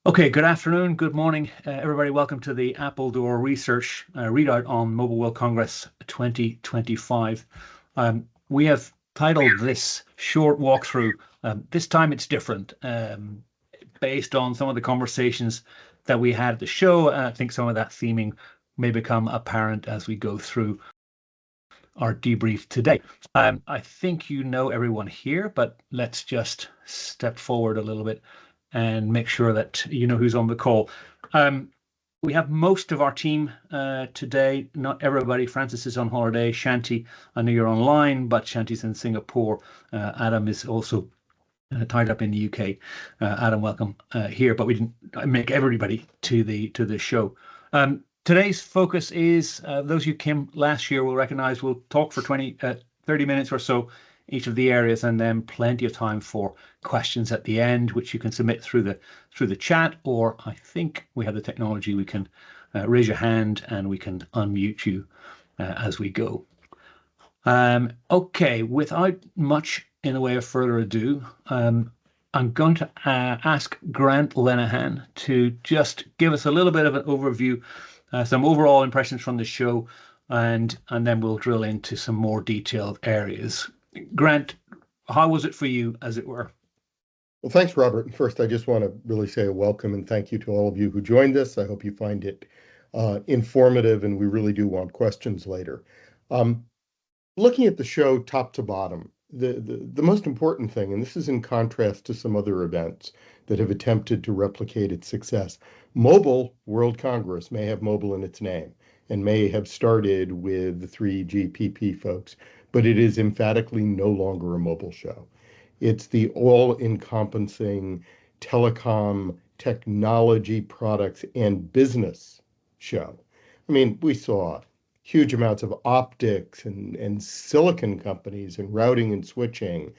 Okay, good afternoon, good morning, everybody. Welcome to the Appledore Research readout on Mobile World Congress 2025. We have titled this short walkthrough, this time it's different, based on some of the conversations that we had at the show. And I think some of that theming may become apparent as we go through our debrief today. I think you know everyone here, but let's just step forward a little bit and make sure that you know who's on the call. We have most of our team today, not everybody. Francis is on holiday. Shanti, I know you're online, but Shanti's in Singapore. Adam is also tied up in the UK. Adam, welcome here, but we didn't make everybody to the show. Today's focus is, those who came last year will recognize we'll talk for 30 minutes or so each of the areas, and then plenty of time for questions at the end, which you can submit through the chat, or I think we have the technology, we can raise your hand and we can unmute you as we go. Okay, without much in the way of further ado, I'm going to ask Grant Lenehan to just give us a little bit of an overview, some overall impressions from the show, and then we'll drill into some more detailed areas. Grant, how was it for you, as it were? Well, thanks, Robert. And first, I just want to really say a welcome and thank you to all of you who joined us. I hope you find it informative, and we really do want questions later. Looking at the show top to bottom, the most important thing, and this is in contrast to some other events that have attempted to replicate its success, Mobile World Congress may have mobile in its name and may have started with the 3GPP folks, but it is emphatically no longer a mobile show. It's the all-encompassing telecom, technology products, and business show. I mean, we saw huge amounts of optics and silicon companies and routing and switching,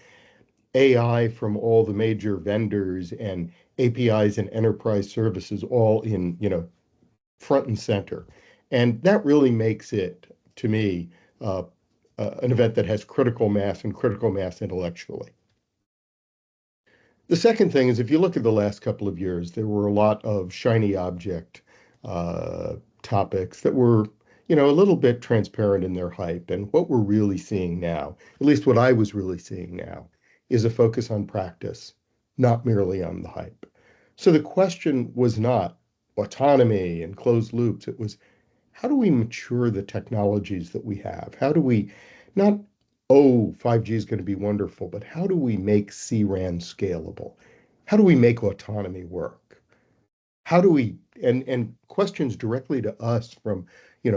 AI from all the major vendors, and APIs and enterprise services all in, front and center. And that really makes it, to me, an event that has critical mass and critical mass intellectually. The second thing is, if you look at the last couple of years, there were a lot of shiny object topics that were, a little bit transparent in their hype. And what we're really seeing now, at least what I was really seeing now, is a focus on practice, not merely on the hype. So the question was not autonomy and closed loops. It was, how do we mature the technologies that we have? How do we not, 5G is going to be wonderful, but how do we make C-RAN scalable? How do we make autonomy work? How do we, and questions directly to us from,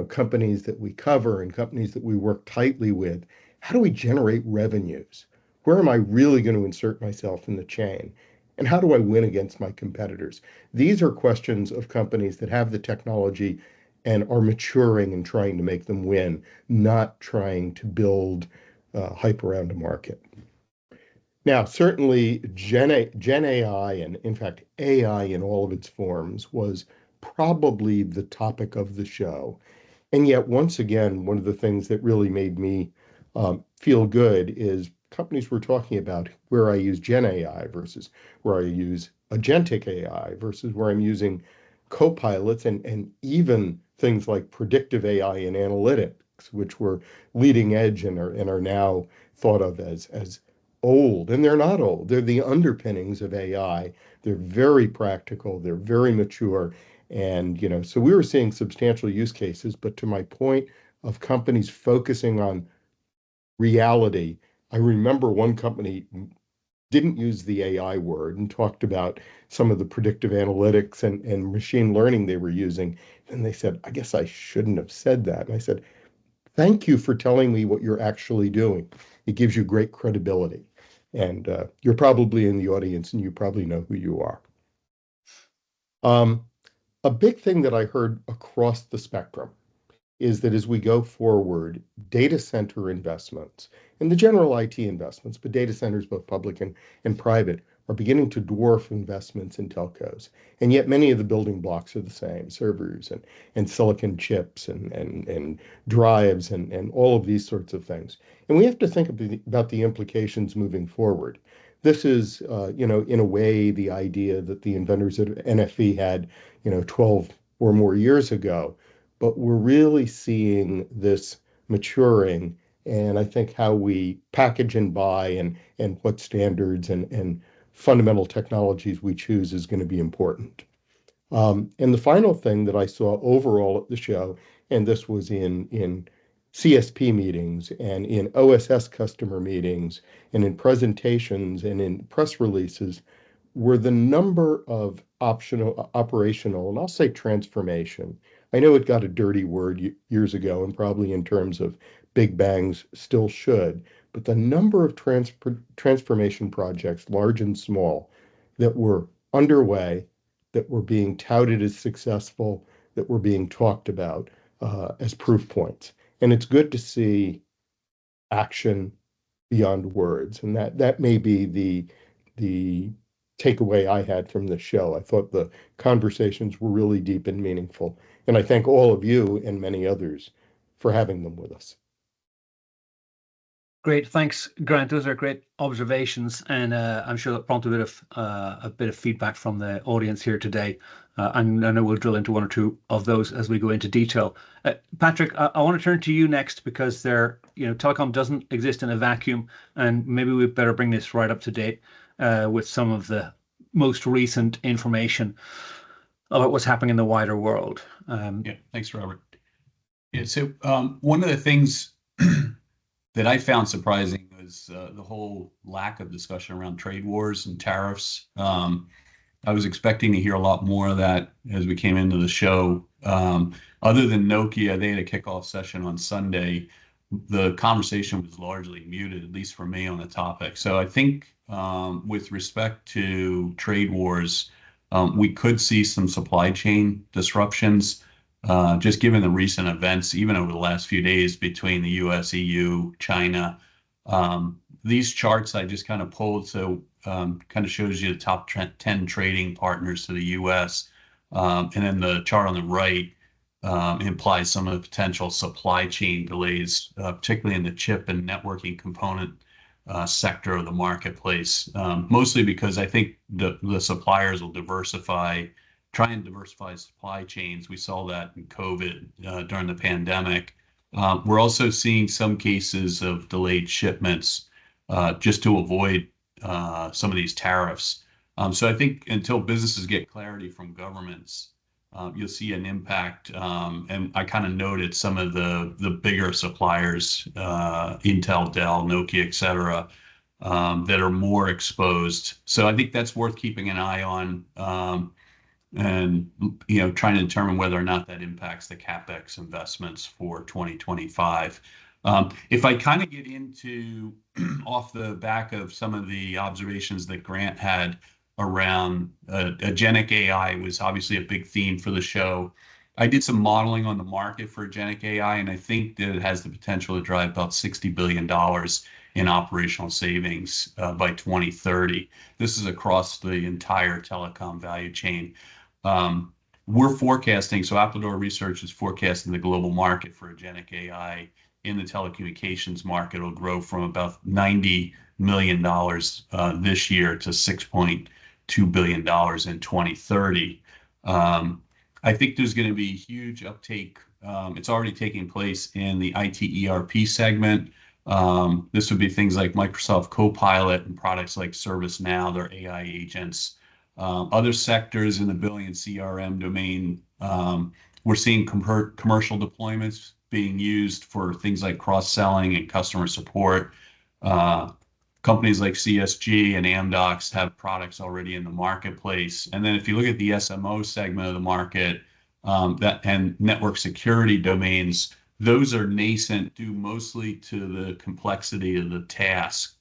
companies that we cover and companies that we work tightly with, how do we generate revenues? Where am I really going to insert myself in the chain? And how do I win against my competitors? These are questions of companies that have the technology and are maturing and trying to make them win, not trying to build hype around a market. Now, certainly Gen AI, and in fact, AI in all of its forms, was probably the topic of the show. And yet, once again, one of the things that really made me feel good is companies were talking about where I use Gen AI versus where I use agentic AI versus where I'm using co-pilots and even things like predictive AI and analytics, which were leading edge and are now thought of as old. And they're not old. They're the underpinnings of AI. They're very practical. They're very mature. And, so we were seeing substantial use cases. But to my point of companies focusing on reality, I remember one company didn't use the AI word and talked about some of the predictive analytics and machine learning they were using. And they said, I guess I shouldn't have said that. And I said, thank you for telling me what you're actually doing. It gives you great credibility. And you're probably in the audience and you probably know who you are. A big thing that I heard across the spectrum is that as we go forward, data center investments and the general IT investments, but data centers, both public and private, are beginning to dwarf investments in telcos. And yet many of the building blocks are the same, servers and silicon chips and drives and all of these sorts of things. And we have to think about the implications moving forward. this is, in a way, the idea that the inventors at NFV had, 12 or more years ago. But we're really seeing this maturing. And I think how we package and buy and what standards and fundamental technologies we choose is going to be important. And the final thing that I saw overall at the show, and this was in CSP meetings and in OSS customer meetings and in presentations and in press releases, were the number of operational, and I'll say transformation. I know it got a dirty word years ago, and probably in terms of big bangs still should, but the number of transformation projects, large and small, that were underway, that were being touted as successful, that were being talked about as proof points. And it's good to see action beyond words. And that may be the takeaway I had from the show. I thought the conversations were really deep and meaningful. And I thank all of you and many others for having them with us. Great, thanks, Grant. Those are great observations, and I'm sure that prompted a bit of feedback from the audience here today. And I know we'll drill into one or two of those as we go into detail. Patrick, I want to turn to you next because telecom doesn't exist in a vacuum, and maybe we better bring this right up to date with some of the most recent information about what's happening in the wider world. Yeah, thanks, Robert. Yeah, so one of the things that I found surprising was the whole lack of discussion around trade wars and tariffs. I was expecting to hear a lot more of that as we came into the show. Other than Nokia, they had a kickoff session on Sunday. The conversation was largely muted, at least for me, on the topic. So I think with respect to trade wars, we could see some supply chain disruptions. Just given the recent events, even over the last few days between the US, EU, China. These charts I just kind of pulled, so kind of shows you the top 10 trading partners to the US. And then the chart on the right implies some of the potential supply chain delays, particularly in the chip and networking component sector of the marketplace. Mostly because I think the suppliers will try and diversify supply chains. We saw that in COVID during the pandemic. We're also seeing some cases of delayed shipments just to avoid some of these tariffs. So I think until businesses get clarity from governments, you'll see an impact. And I kind of noted some of the bigger suppliers, Intel, Dell, Nokia, et cetera, that are more exposed. So I think that's worth keeping an eye on. And trying to determine whether or not that impacts the CapEx investments for 2025. If I kind of get into off the back of some of the observations that Grant had around agentic AI was obviously a big theme for the show. I did some modeling on the market for agentic AI, and I think that it has the potential to drive about $60 billion in operational savings by 2030. This is across the entire telecom value chain. We're forecasting, so Appledore Research is forecasting the global market for agentic AI in the telecommunications market will grow from about $90 million this year to $6.2 billion in 2030. I think there's going to be huge uptake. It's already taking place in the IT ERP segment. This would be things like Microsoft Copilot and products like ServiceNow, their AI agents. Other sectors in the billing and CRM domain, we're seeing commercial deployments being used for things like cross-selling and customer support. Companies like CSG and Amdocs have products already in the marketplace. And then if you look at the SMO segment of the market and network security domains, those are nascent due mostly to the complexity of the task.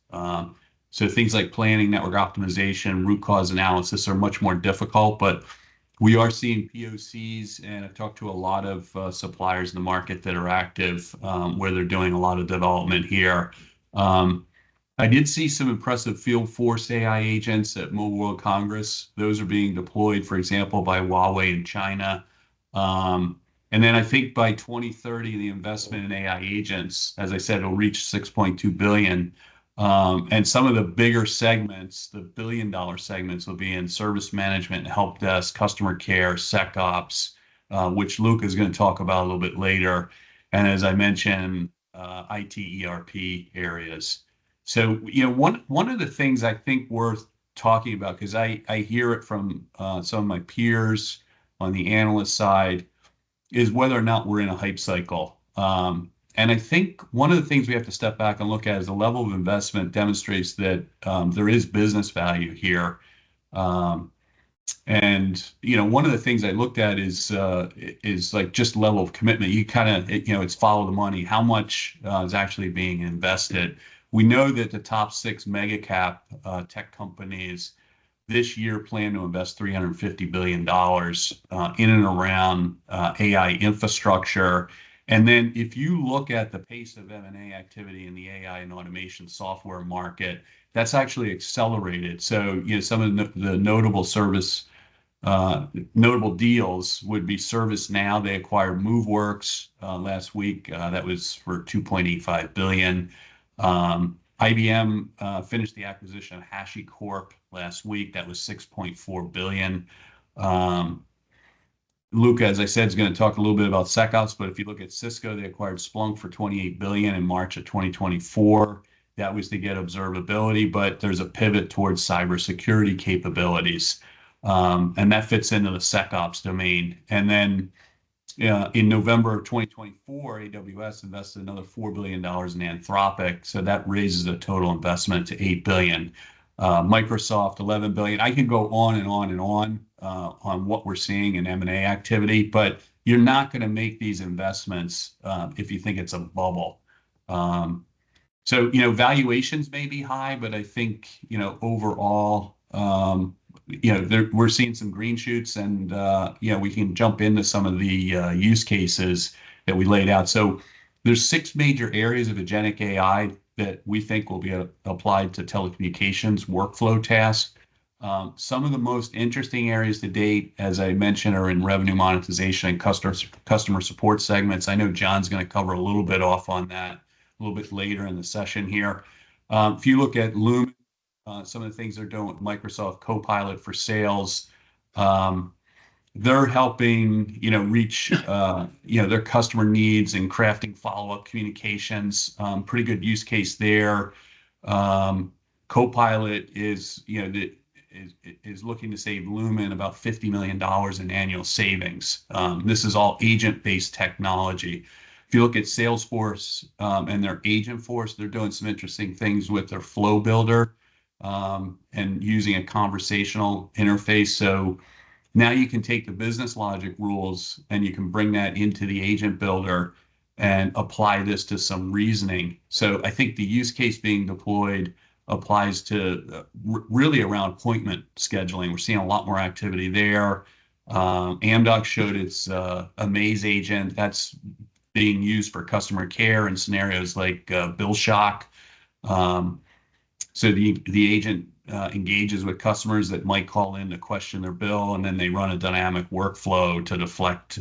So things like planning, network optimization, root cause analysis are much more difficult, but we are seeing POCs, and I've talked to a lot of suppliers in the market that are active where they're doing a lot of development here. I did see some impressive field force AI agents at Mobile World Congress. Those are being deployed, for example, by Huawei in China. And then I think by 2030, the investment in AI agents, as I said, will reach $6.2 billion. And some of the bigger segments, the billion-dollar segments, will be in service management, help desk, customer care, SecOps, which Luke is going to talk about a little bit later. And as I mentioned, IT ERP areas. So, one of the things I think worth talking about, because I hear it from some of my peers on the analyst side, is whether or not we're in a hype cycle. And I think one of the things we have to step back and look at is the level of investment demonstrates that there is business value here. And one of the things I looked at is like just level of commitment. You kind of it's follow the money. How much is actually being invested? We know that the top 6 mega cap tech companies this year plan to invest $350 billion in and around AI infrastructure. And then if you look at the pace of M&A activity in the AI and automation software market, that's actually accelerated. So, some of the notable deals would be ServiceNow. They acquired MoveWorks last week. That was for $2.85 billion. IBM finished the acquisition of HashiCorp last week. That was $6.4 billion. Luca, as I said, is going to talk a little bit about SecOps, but if you look at Cisco, they acquired Splunk for $28 billion in March of 2024. That was to get observability, but there's a pivot towards cybersecurity capabilities, and that fits into the SecOps domain. And then in November of 2024, AWS invested another $4 billion in Anthropic, so that raises the total investment to $8 billion. Microsoft, $11 billion. I can go on and on and on what we're seeing in M&A activity, but you're not going to make these investments if you think it's a bubble. So, valuations may be high, but I think, overall, we're seeing some green shoots, and we can jump into some of the use cases that we laid out. So there's 6 major areas of agentic AI that we think will be applied to telecommunications workflow tasks. Some of the most interesting areas to date, as I mentioned, are in revenue monetization and customer support segments. I know John's going to cover a little bit off on that a little bit later in the session here. If you look at Lumen, some of the things they're doing with Microsoft Copilot for sales, they're helping reach their customer needs and crafting follow-up communications. Pretty good use case there. Copilot is looking to save Lumen about $50 million in annual savings. This is all agent-based technology. If you look at Salesforce and their agent force, they're doing some interesting things with their flow builder and using a conversational interface. So now you can take the business logic rules and you can bring that into the agent builder and apply this to some reasoning. So I think the use case being deployed applies to really around appointment scheduling. We're seeing a lot more activity there. Amdoc showed its Amaze agent. That's being used for customer care in scenarios like bill shock. So the agent engages with customers that might call in to question their bill, and then they run a dynamic workflow to deflect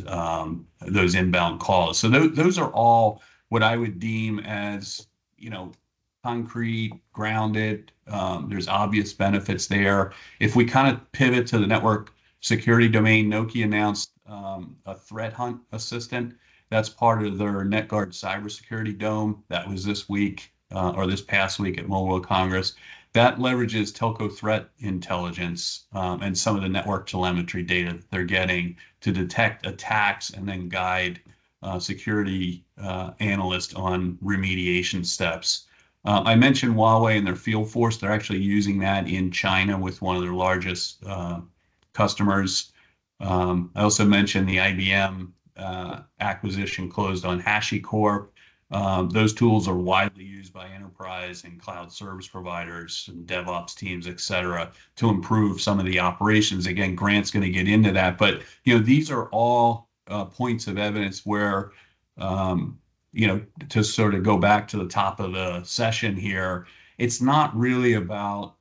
those inbound calls. So those are all what I would deem as concrete, grounded. There's obvious benefits there. If we kind of pivot to the network security domain, Nokia announced a threat hunt assistant. That's part of their NetGuard cybersecurity dome. That was this week or this past week at Mobile World Congress. That leverages telco threat intelligence and some of the network telemetry data that they're getting to detect attacks and then guide security analysts on remediation steps. I mentioned Huawei and their field force. They're actually using that in China with one of their largest customers. I also mentioned the IBM acquisition closed on HashiCorp. Those tools are widely used by enterprise and cloud service providers and DevOps teams, et cetera, to improve some of the operations. Again, Grant's going to get into that, but these are all points of evidence where to sort of go back to the top of the session here, it's not really about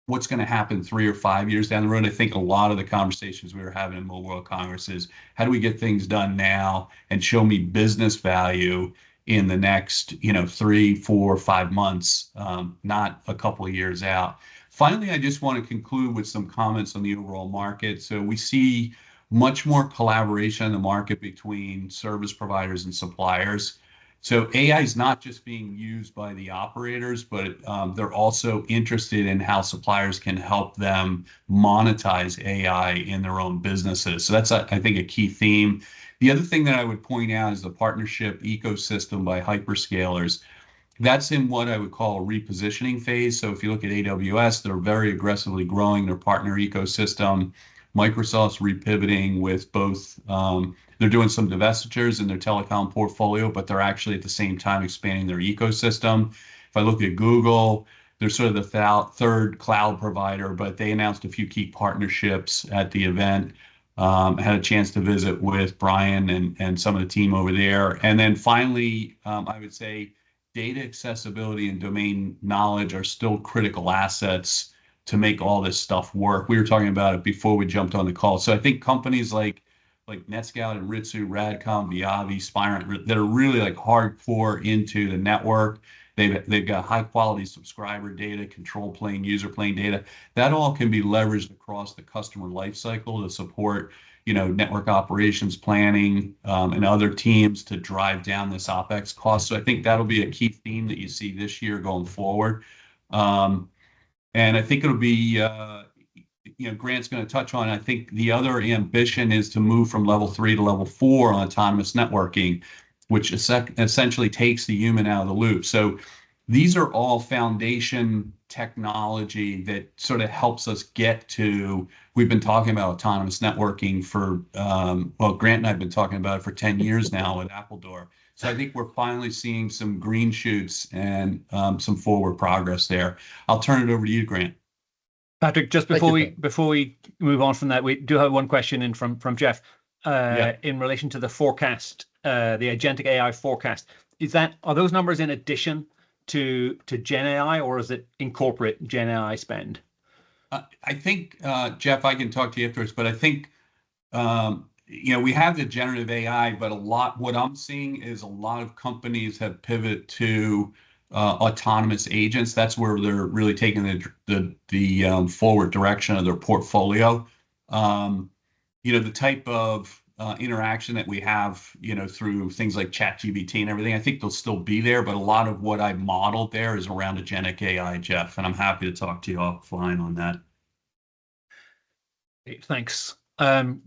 what's going to happen 3 or 5 years down the road. I think a lot of the conversations we were having in Mobile World Congress is how do we get things done now and show me business value in the next, 3, 4, 5 months, not a couple of years out. Finally, I just want to conclude with some comments on the overall market. So we see much more collaboration in the market between service providers and suppliers. So AI is not just being used by the operators, but they're also interested in how suppliers can help them monetize AI in their own businesses. So that's, I think, a key theme. The other thing that I would point out is the partnership ecosystem by hyperscalers. That's in what I would call a repositioning phase. So if you look at AWS, they're very aggressively growing their partner ecosystem. Microsoft's repivoting with both, they're doing some divestitures in their telecom portfolio, but they're actually at the same time expanding their ecosystem. If I look at Google, they're sort of the third cloud provider, but they announced a few key partnerships at the event. Had a chance to visit with Brian and some of the team over there. And then finally, I would say data accessibility and domain knowledge are still critical assets to make all this stuff work. We were talking about it before we jumped on the call. So I think companies like NetScout and Ritsu, Radcom, Viavi, Spirent, that are really like hardcore into the network. They've got high quality subscriber data, control plane, user plane data. That all can be leveraged across the customer lifecycle to support, network operations planning, and other teams to drive down this OpEx cost. So I think that'll be a key theme that you see this year going forward. And I think it'll be, Grant's going to touch on, I think the other ambition is to move from level 3 to level 4 on autonomous networking, which essentially takes the human out of the loop. So these are all foundation technology that sort of helps us get to, we've been talking about autonomous networking for, Grant and I have been talking about it for 10 years now at Appledore. So I think we're finally seeing some green shoots and some forward progress there. I'll turn it over to you, Grant. Patrick, just before we move on from that, we do have one question in from Jeff in relation to the forecast, the agentic AI forecast. Are those numbers in addition to Gen AI, or does it incorporate Gen AI spend? I think, Jeff, I can talk to you afterwards, but I think, we have the generative AI, but what I'm seeing is a lot of companies have pivoted to autonomous agents. That's where they're really taking the forward direction of their portfolio. The type of interaction that we have, through things like ChatGPT and everything, I think they'll still be there, but a lot of what I modeled there is around agentic AI, Jeff, and I'm happy to talk to you offline on that. Thanks.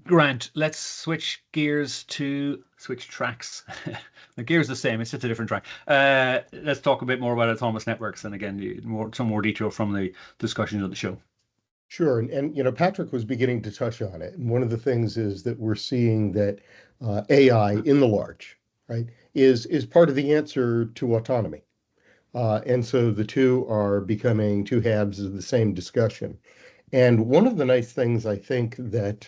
Grant, let's switch tracks. The gear's the same, it's just a different track. Let's talk a bit more about autonomous networks, and again, some more detail from the discussions of the show. Sure, and Patrick was beginning to touch on it. And one of the things is that we're seeing that AI in the large, right, is part of the answer to autonomy. And so the two are becoming two halves of the same discussion. And one of the nice things I think that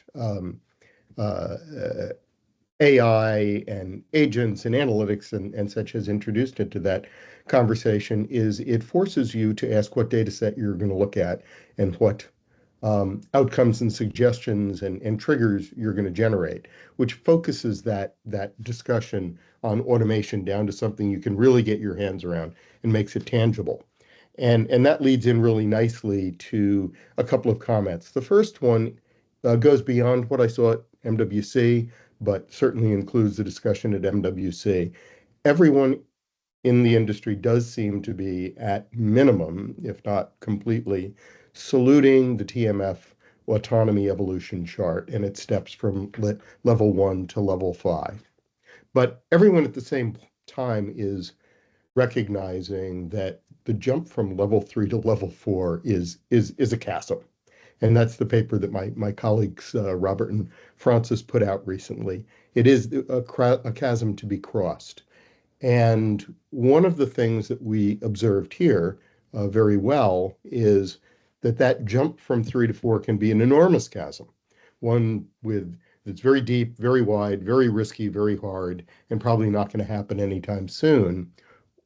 AI and agents and analytics and such has introduced into that conversation is it forces you to ask what data set you're going to look at and what outcomes and suggestions and triggers you're going to generate, which focuses that discussion on automation down to something you can really get your hands around and makes it tangible. And that leads in really nicely to a couple of comments. The first one goes beyond what I saw at MWC, but certainly includes the discussion at MWC. Everyone in the industry does seem to be at minimum, if not completely, saluting the TMF autonomy evolution chart and its steps from level 1 to level 5. But everyone at the same time is recognizing that the jump from level 3 to level 4 is a chasm. And that's the paper that my colleagues, Robert and Francis, put out recently. It is a chasm to be crossed. And one of the things that we observed here very well is that jump from 3 to 4 can be an enormous chasm, one that's very deep, very wide, very risky, very hard, and probably not going to happen anytime soon.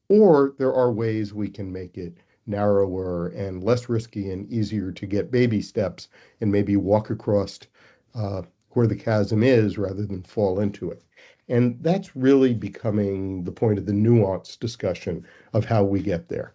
Or there are ways we can make it narrower and less risky and easier to get baby steps and maybe walk across where the chasm is rather than fall into it. And that's really becoming the point of the nuanced discussion of how we get there.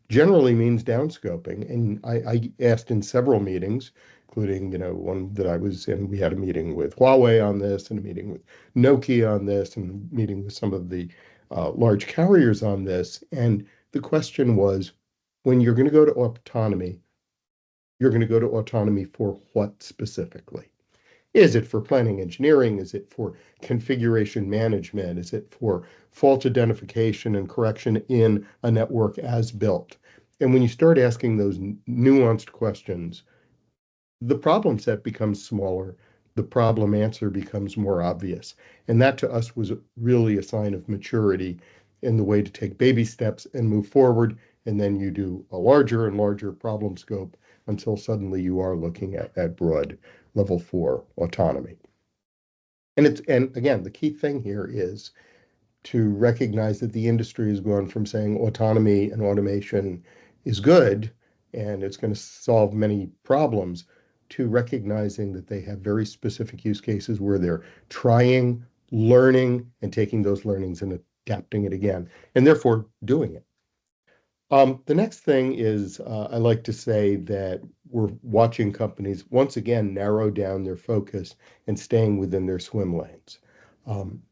Generally means downscoping. And I asked in several meetings, including, one that I was in, we had a meeting with Huawei on this and a meeting with Nokia on this and a meeting with some of the large carriers on this. And the question was, when you're going to go to autonomy, you're going to go to autonomy for what specifically? Is it for planning engineering? Is it for configuration management? Is it for fault identification and correction in a network as built? And when you start asking those nuanced questions, the problem set becomes smaller, the problem answer becomes more obvious. And that to us was really a sign of maturity in the way to take baby steps and move forward. And then you do a larger and larger problem scope until suddenly you are looking at broad level 4 autonomy. And again, the key thing here is to recognize that the industry has gone from saying autonomy and automation is good and it's going to solve many problems to recognizing that they have very specific use cases where they're trying, learning, and taking those learnings and adapting it again, and therefore doing it. The next thing is I like to say that we're watching companies once again narrow down their focus and staying within their swim lanes.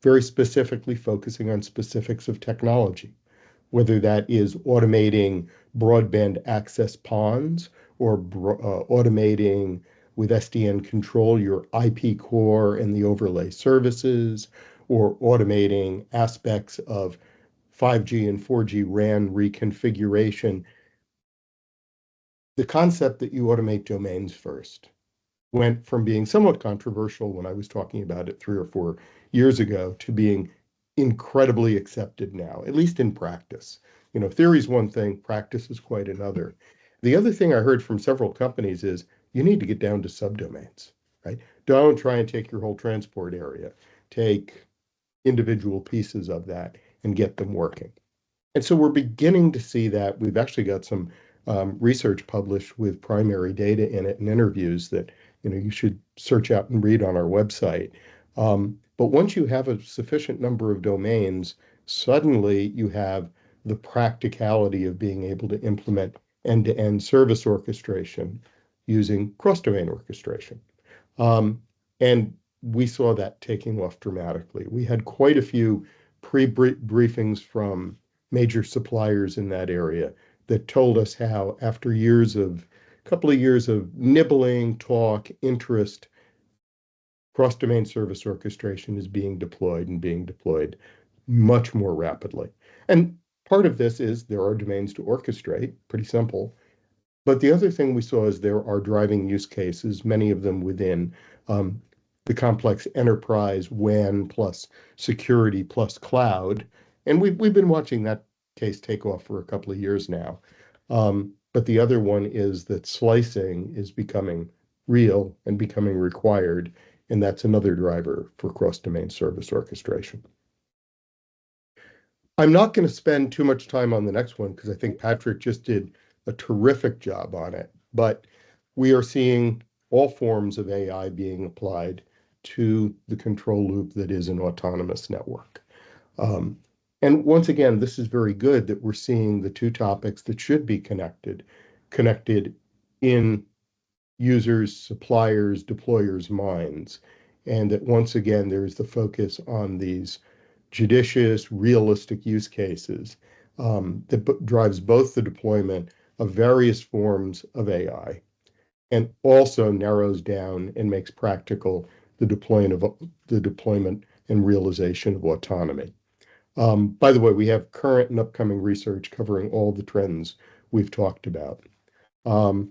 Very specifically focusing on specifics of technology, whether that is automating broadband access ponds or automating with SDN control your IP core and the overlay services, or automating aspects of 5G and 4G RAN reconfiguration. The concept that you automate domains first went from being somewhat controversial when I was talking about it 3 or 4 years ago to being incredibly accepted now, at least in practice. Theory is one thing, practice is quite another. The other thing I heard from several companies is you need to get down to subdomains, right? Don't try and take your whole transport area. Take individual pieces of that and get them working. And so we're beginning to see that. We've actually got some research published with primary data in it and interviews that you should search out and read on our website. But once you have a sufficient number of domains, suddenly you have the practicality of being able to implement end-to-end service orchestration using cross-domain orchestration. And we saw that taking off dramatically. We had quite a few pre-briefings from major suppliers in that area that told us how, after couple of years of nibbling, talk, interest, cross-domain service orchestration is being deployed much more rapidly. And part of this is there are domains to orchestrate, pretty simple. But the other thing we saw is there are driving use cases, many of them within the complex enterprise WAN plus security plus cloud. And we've been watching that case take off for a couple of years now. But the other one is that slicing is becoming real and becoming required, and that's another driver for cross-domain service orchestration. I'm not going to spend too much time on the next one because I think Patrick just did a terrific job on it, but we are seeing all forms of AI being applied to the control loop that is an autonomous network. And once again, this is very good that we're seeing the two topics that should be connected in users, suppliers, deployers' minds. And that once again, there's the focus on these judicious, realistic use cases that drives both the deployment of various forms of AI and also narrows down and makes practical the deployment and realization of autonomy. By the way, we have current and upcoming research covering all the trends we've talked about. And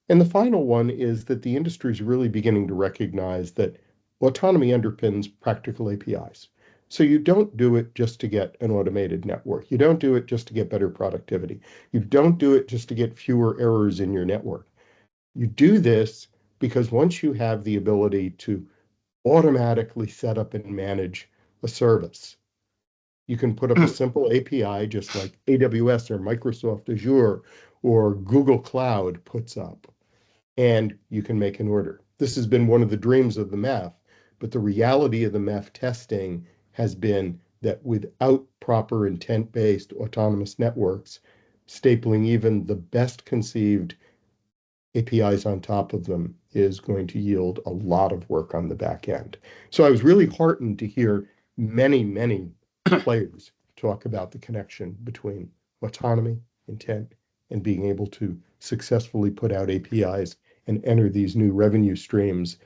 the final one is that the industry is really beginning to recognize that autonomy underpins practical APIs. So you don't do it just to get an automated network. You don't do it just to get better productivity. You don't do it just to get fewer errors in your network. You do this because once you have the ability to automatically set up and manage a service, you can put up a simple API just like AWS or Microsoft Azure or Google Cloud puts up, and you can make an order. This has been one of the dreams of the math But the reality of the MEF testing has been that without proper intent-based autonomous networks, stapling even the best conceived APIs on top of them is going to yield a lot of work on the back end. So I was really heartened to hear many players talk about the connection between autonomy, intent, and being able to successfully put out APIs and enter these new revenue streams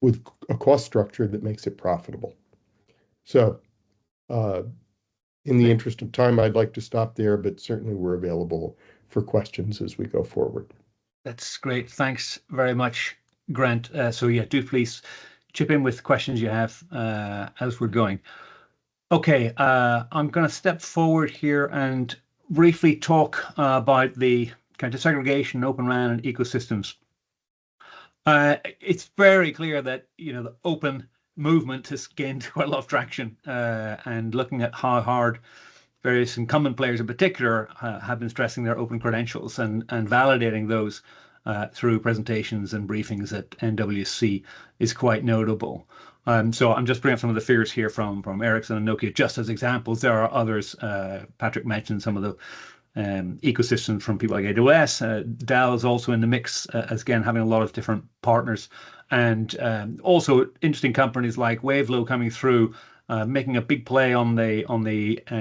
with a cost structure that makes it profitable. So in the interest of time, I'd like to stop there, but certainly we're available for questions as we go forward. That's great. Thanks very much, Grant. So yeah, do please chip in with questions you have as we're going. Okay, I'm going to step forward here and briefly talk about the kind of segregation, Open RAN, and ecosystems. It's very clear that the open movement has gained quite a lot of traction, and looking at how hard various incumbent players in particular have been stressing their open credentials and validating those through presentations and briefings at MWC is quite notable. So I'm just bringing up some of the figures here from Ericsson and Nokia just as examples. There are others. Patrick mentioned some of the ecosystems from people like AWS. Dell is also in the mix, as again, having a lot of different partners. And also interesting companies like Wavelo coming through, making a big play on the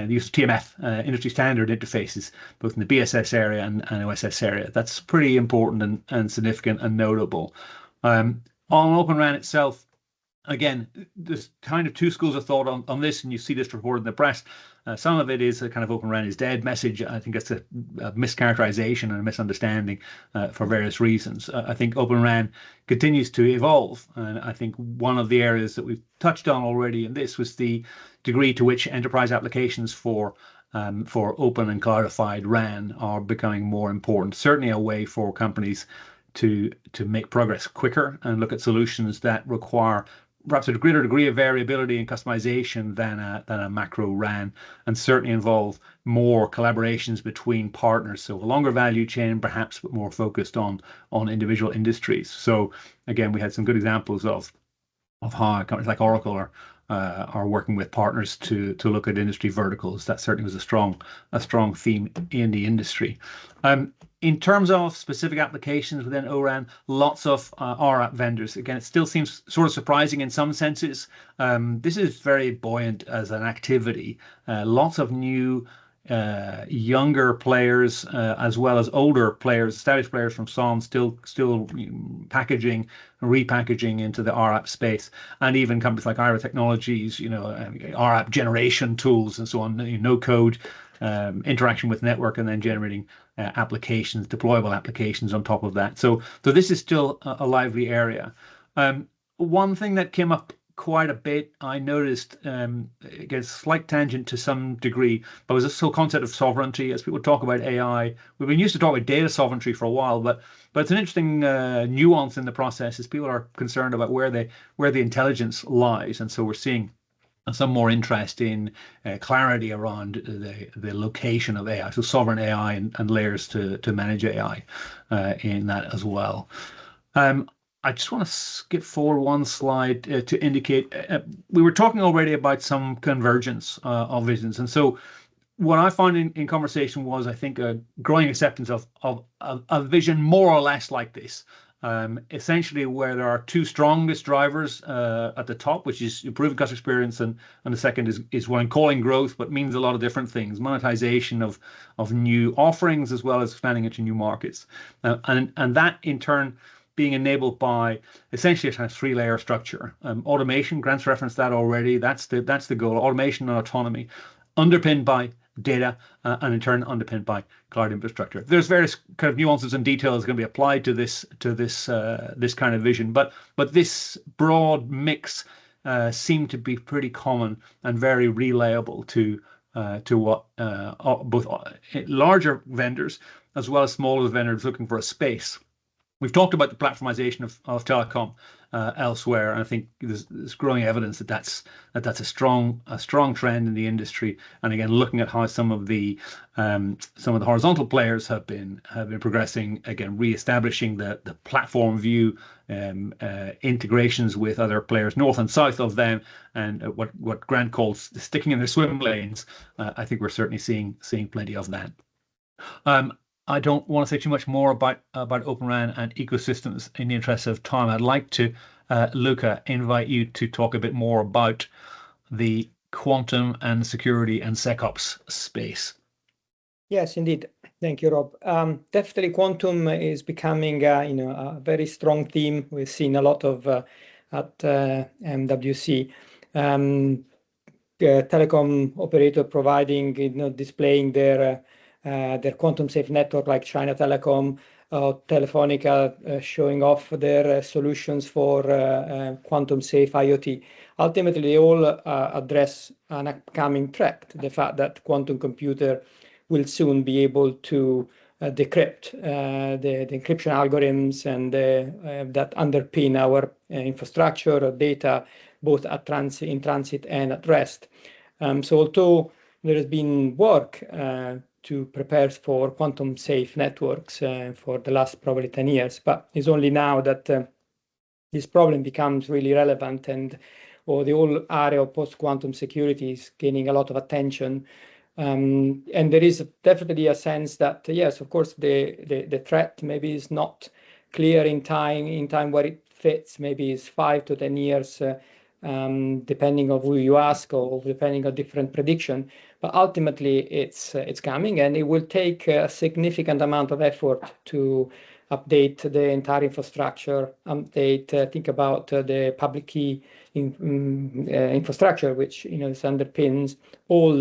use of TMF, industry standard interfaces, both in the BSS area and OSS area. That's pretty important and significant and notable. On Open RAN itself, again, there's kind of two schools of thought on this, and you see this reported in the press. Some of it is a kind of Open RAN is dead message. I think it's a mischaracterization and a misunderstanding for various reasons. I think Open RAN continues to evolve, and I think one of the areas that we've touched on already in this was the degree to which enterprise applications for open and cloudified RAN are becoming more important. Certainly a way for companies to make progress quicker and look at solutions that require perhaps a greater degree of variability and customization than a macro RAN, and certainly involve more collaborations between partners. So a longer value chain, perhaps, but more focused on individual industries. So again, we had some good examples of how companies like Oracle are working with partners to look at industry verticals. That certainly was a strong theme in the industry. In terms of specific applications within ORAN, lots of RAP vendors. Again, it still seems sort of surprising in some senses. This is very buoyant as an activity. Lots of new younger players as well as older players, established players from SOM still packaging, repackaging into the RAP space, and even companies like Ira Technologies, RAP generation tools and so on, no code interaction with network and then generating applications, deployable applications on top of that. So this is still a lively area. One thing that came up quite a bit, I noticed, again, slight tangent to some degree, but was this whole concept of sovereignty. As people talk about AI, we've been used to talk about data sovereignty for a while, but it's an interesting nuance in the process as people are concerned about where the intelligence lies, and so we're seeing some more interest in clarity around the location of AI, so sovereign AI and layers to manage AI in that as well. I just want to skip forward one slide to indicate we were talking already about some convergence of visions, and so what I found in conversation was, I think, a growing acceptance of a vision more or less like this. Essentially, where there are two strongest drivers at the top, which is improving customer experience, and the second is what I'm calling growth, but means a lot of different things: monetization of new offerings as well as expanding into new markets, and that in turn being enabled by essentially a kind of three-layer structure. Automation, Grant's referenced that already. That's the goal: automation and autonomy, underpinned by data, and in turn underpinned by cloud infrastructure. There's various kind of nuances and details going to be applied to this kind of vision, but this broad mix seemed to be pretty common and very relayable to what both larger vendors as well as smaller vendors looking for a space We've talked about the platformization of telecom elsewhere, and I think there's growing evidence that that's a strong trend in the industry. And again, looking at how some of the horizontal players have been progressing, again, re-establishing the platform view, integrations with other players north and south of them, and what Grant calls sticking in their swim lanes. I think we're certainly seeing plenty of that. I don't want to say too much more about Open RAN and ecosystems in the interest of time. I'd like to, Luca, invite you to talk a bit more about the quantum and security and SecOps space. Yes, indeed. Thank you, Rob. Definitely, quantum is becoming a very strong theme. We've seen a lot of at MWC. Telecom operator providing, displaying their quantum safe network, like China Telecom, Telefonica showing off their solutions for quantum safe IoT. Ultimately, they all address an upcoming threat, the fact that quantum computer will soon be able to decrypt the encryption algorithms and that underpin our infrastructure of data, both in transit and at rest. So although there has been work to prepare for quantum safe networks for the last probably 10 years, but it's only now that this problem becomes really relevant, and the whole area of post-quantum security is gaining a lot of attention. And there is definitely a sense that, yes, of course, the threat maybe is not clear in time where it fits. Maybe it's 5 to 10 years, depending on who you ask, or depending on different prediction. But ultimately, it's coming, and it will take a significant amount of effort to update the entire infrastructure. Think about the public key infrastructure, which underpins all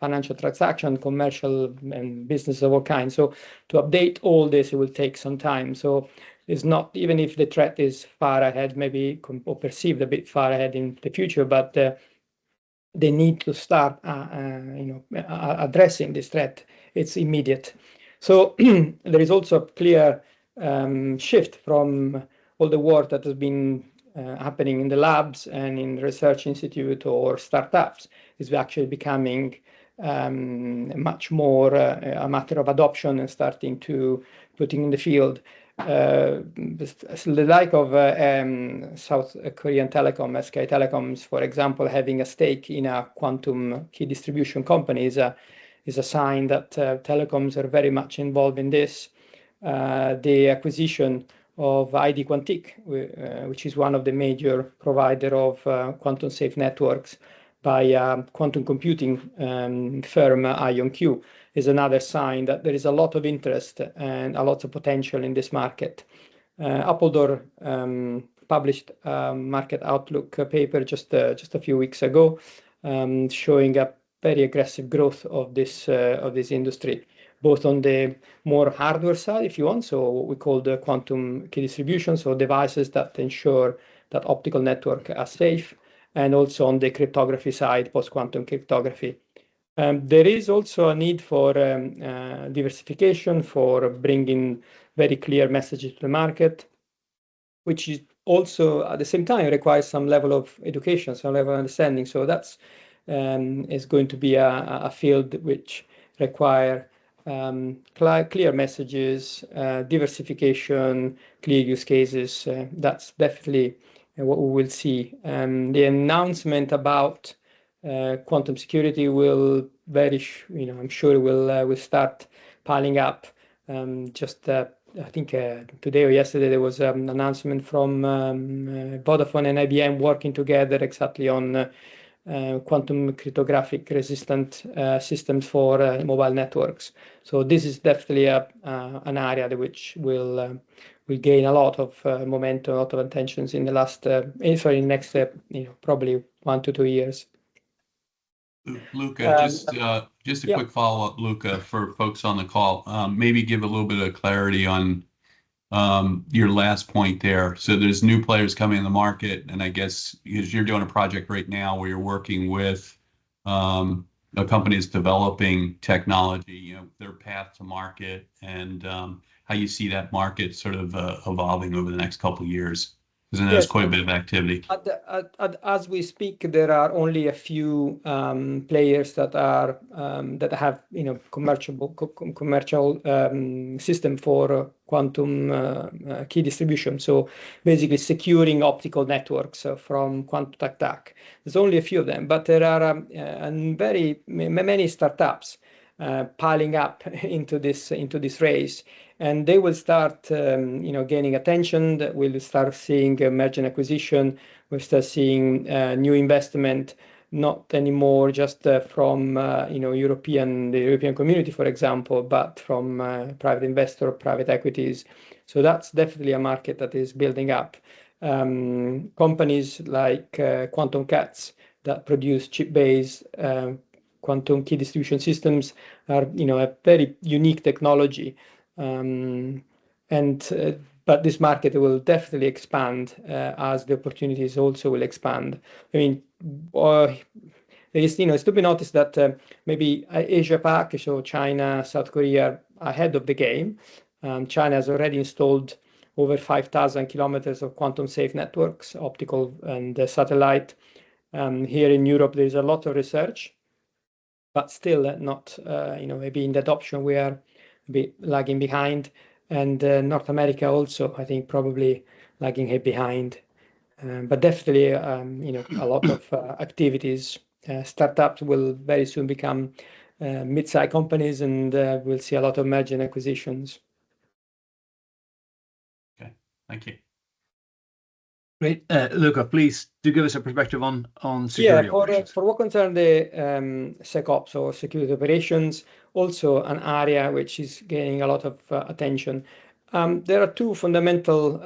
financial transaction, commercial and business of all kinds. So to update all this, it will take some time. So it's not, even if the threat is far ahead, maybe or perceived a bit far ahead in the future, but they need to start addressing this threat. It's immediate. So there is also a clear shift from all the work that has been happening in the labs and in research institute or startups. Is actually becoming much more a matter of adoption and starting to putting in the field. The like of South Korean Telecom, SK Telecoms, for example, having a stake in a quantum key distribution company is a sign that telecoms are very much involved in this. The acquisition of ID Quantique, which is one of the major provider of quantum safe networks by quantum computing firm IonQ, is another sign that there is a lot of interest and a lot of potential in this market. Appledore published a market outlook paper just a few weeks ago, showing a very aggressive growth of this industry, both on the more hardware side, if you want, so what we call the quantum key distribution, so devices that ensure that optical network are safe, and also on the cryptography side, post-quantum cryptography. There is also a need for diversification, for bringing very clear messages to the market, which is also at the same time requires some level of education, some level of understanding. So that's is going to be a field which require clear messages, diversification, clear use cases. That's definitely what we will see. The announcement about quantum security will I'm sure will start piling up. I think today or yesterday there was an announcement from Vodafone and IBM working together exactly on quantum cryptographic resistant systems for mobile networks. So this is definitely an area which will gain a lot of momentum, a lot of attention in the next probably 1 to 2 years. Luca, just a quick follow-up, Luca, for folks on the call. Maybe give a little bit of clarity on your last point there. So there's new players coming in the market, and I guess because you're doing a project right now where you're working with a company that's developing technology, their path to market, and how you see that market sort of evolving over the next couple of years, because I know there's quite a bit of activity. As we speak, there are only a few players that are that have commercial system for quantum key distribution. So basically securing optical networks from quantum tac. There's only a few of them, but there are very many startups piling up into this race, and they will start gaining attention. That we'll start seeing merger and acquisition. We'll start seeing new investment, not anymore just from the European community, for example, but from private investor, private equities. So that's definitely a market that is building up. Companies like Quantum Cats that produce chip-based quantum key distribution systems are a very unique technology, but this market will definitely expand as the opportunities also will expand. I mean, it's to be noticed that maybe Asia Pac, so China, South Korea, are ahead of the game. China has already installed over 5,000 kilometers of quantum safe networks, optical and satellite. Here in Europe, there's a lot of research, but still not, maybe in the adoption we are a bit lagging behind. And North America also, I think, probably lagging behind. But definitely, a lot of activities. Startups will very soon become mid-sized companies, and we'll see a lot of merger and acquisitions. Okay, thank you. Great. Luca, please do give us a perspective on security operations. For what concerns the SecOps or security operations, also an area which is gaining a lot of attention. There are two fundamental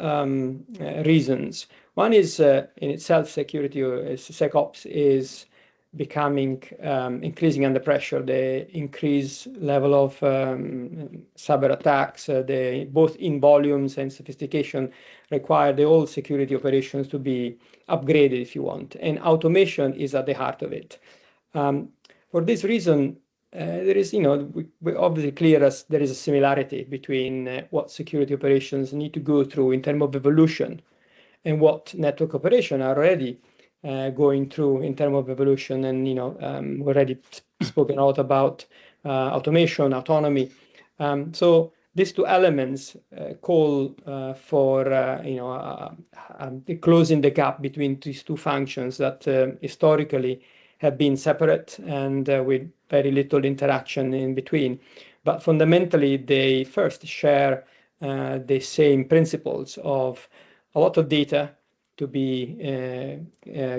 reasons. One is in itself, security or SecOps is becoming increasing under pressure. The increased level of cyber attacks, both in volumes and sophistication, require the whole security operations to be upgraded, if you want. And automation is at the heart of it. For this reason, there is, we obviously clear as there is a similarity between what security operations need to go through in terms of evolution and what network operations are already going through in terms of evolution. And we already spoken a lot about automation, autonomy. So these two elements call for closing the gap between these two functions that historically have been separate and with very little interaction in between. But fundamentally, they first share the same principles of a lot of data to be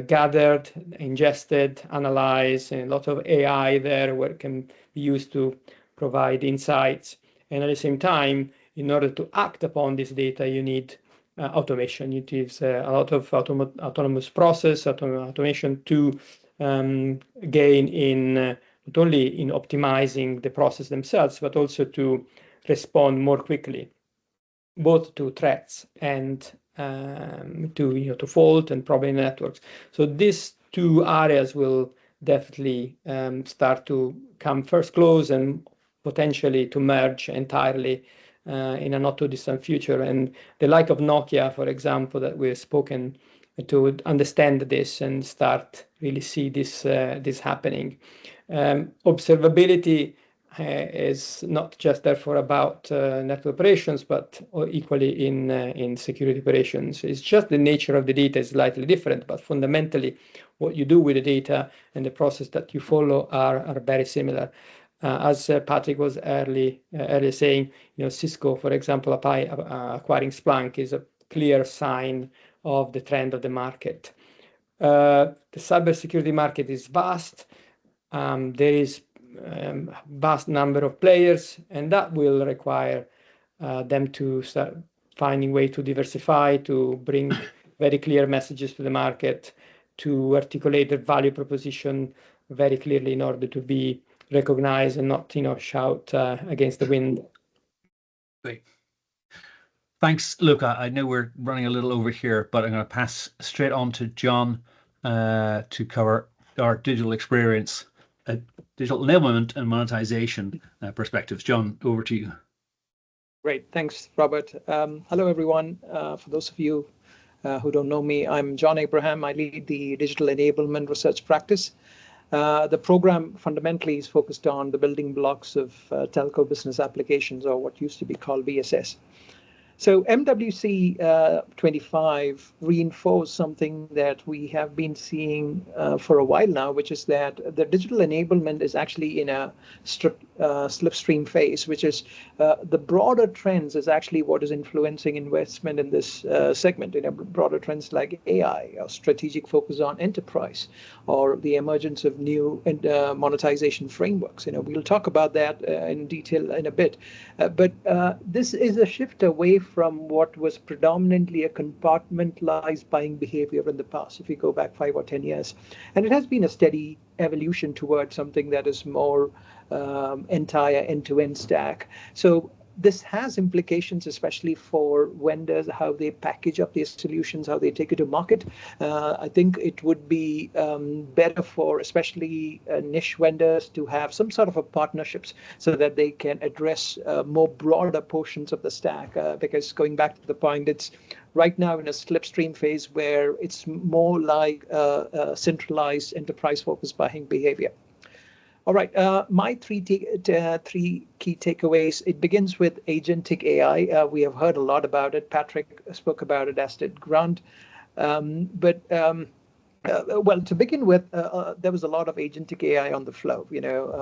gathered, ingested, analyzed, and a lot of AI there where it can be used to provide insights. And at the same time, in order to act upon this data, you need automation. You need a lot of autonomous process, automation to gain in not only in optimizing the process themselves, but also to respond more quickly, both to threats and to fault and problem networks. So these two areas will definitely start to come first close and potentially to merge entirely in a not too distant future. And the like of Nokia, for example, that we've spoken to understand this and start really see this happening. Observability is not just therefore about network operations, but equally in security operations. It's just the nature of the data is slightly different, but fundamentally what you do with the data and the process that you follow are very similar. As Patrick was earlier saying, Cisco, for example, acquiring Splunk is a clear sign of the trend of the market. The cybersecurity market is vast. There is vast number of players, and that will require them to start finding way to diversify, to bring very clear messages to the market, to articulate their value proposition very clearly in order to be recognized and not, shout against the wind. Great. Thanks, Luca. I know we're running a little over here, but I'm going to pass straight on to John to cover our digital experience, digital enablement and monetization perspectives. John, over to you. Great. Thanks, Robert. Hello, everyone. For those of you who don't know me, I'm John Abraham. I lead the Digital Enablement Research practice. The program fundamentally is focused on the building blocks of telco business applications, or what used to be called BSS. So MWC25 reinforced something that we have been seeing for a while now, which is that the digital enablement is actually in a slipstream phase, which is the broader trends is actually what is influencing investment in this segment. Broader trends like AI, or strategic focus on enterprise, or the emergence of new monetization frameworks. We'll talk about that in detail in a bit. But this is a shift away from what was predominantly a compartmentalized buying behavior in the past, if you go back 5 or 10 years. And it has been a steady evolution towards something that is more entire end-to-end stack. So this has implications, especially for vendors, how they package up their solutions, how they take it to market. I think it would be better for especially niche vendors to have some sort of a partnerships so that they can address more broader portions of the stack. Because going back to the point, it's right now in a slipstream phase where it's more like centralized enterprise-focused buying behavior. All right, my three key takeaways. It begins with agentic AI. We have heard a lot about it. Patrick spoke about it, as did Grant. Well, to begin with, there was a lot of agentic AI on the flow.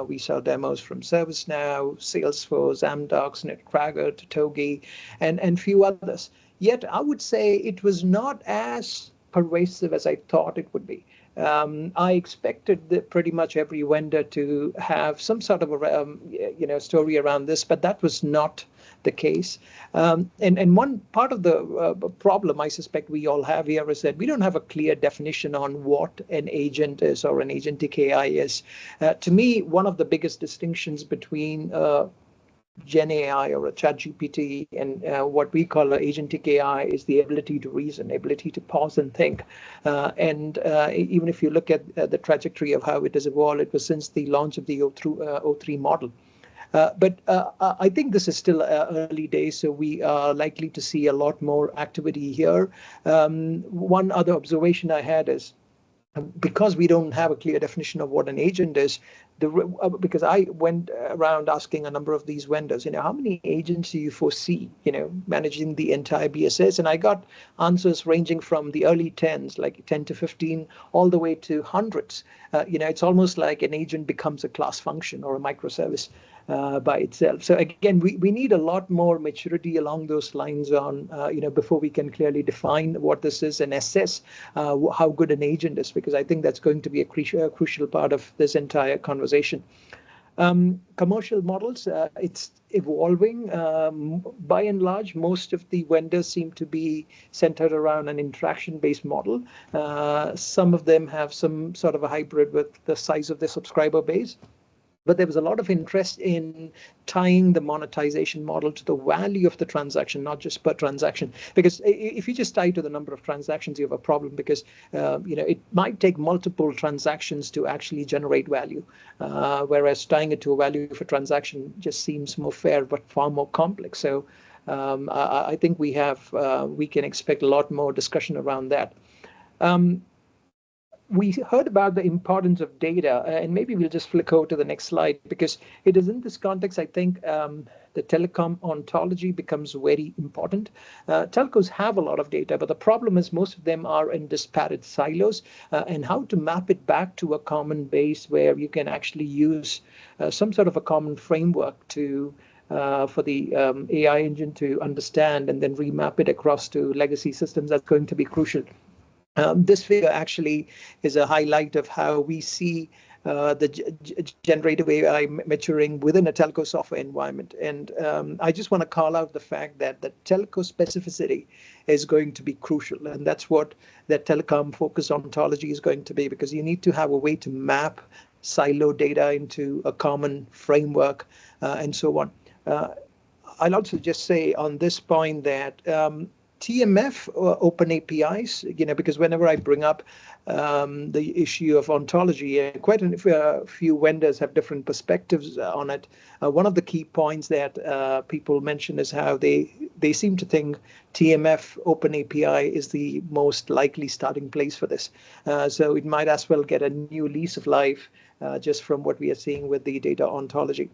We saw demos from ServiceNow, Salesforce, Amdocs, NetCragger, Totogi, and few others. Yet I would say it was not as pervasive as I thought it would be. I expected pretty much every vendor to have some sort of a story around this, but that was not the case. And one part of the problem I suspect we all have here is that we don't have a clear definition on what an agent is or an agentic AI is. To me, one of the biggest distinctions between Gen AI or a ChatGPT and what we call agentic AI is the ability to reason, ability to pause and think. And even if you look at the trajectory of how it has evolved, it was since the launch of the O3 model. But I think this is still early days, so we are likely to see a lot more activity here. One other observation I had is, because we don't have a clear definition of what an agent is, because I went around asking a number of these vendors, how many agents do you foresee, managing the entire BSS? And I got answers ranging from the early tens, like 10 to 15, all the way to hundreds. It's almost like an agent becomes a class function or a microservice by itself. So again, we need a lot more maturity along those lines on, before we can clearly define what this is and assess how good an agent is, because I think that's going to be a crucial part of this entire conversation. Commercial models, it's evolving. By and large, most of the vendors seem to be centered around an interaction-based model. Some of them have some sort of a hybrid with the size of their subscriber base. But there was a lot of interest in tying the monetization model to the value of the transaction, not just per transaction. Because if you just tie to the number of transactions, you have a problem, because it might take multiple transactions to actually generate value, whereas tying it to a value of a transaction just seems more fair, but far more complex. So I think we can expect a lot more discussion around that. We heard about the importance of data, and maybe we'll just flick over to the next slide, because it is in this context, I think, the telecom ontology becomes very important. Telcos have a lot of data, but the problem is most of them are in disparate silos, and how to map it back to a common base where you can actually use some sort of a common framework for the AI engine to understand and then remap it across to legacy systems. That's going to be crucial. This figure actually is a highlight of how we see the generative AI maturing within a telco software environment. And I just want to call out the fact that the telco specificity is going to be crucial. And that's what that telecom focus ontology is going to be, because you need to have a way to map silo data into a common framework and so on. I'll also just say on this point that TMF open APIs, because whenever I bring up the issue of ontology, quite a few vendors have different perspectives on it. One of the key points that people mention is how they seem to think TMF open API is the most likely starting place for this. So it might as well get a new lease of life just from what we are seeing with the data ontology.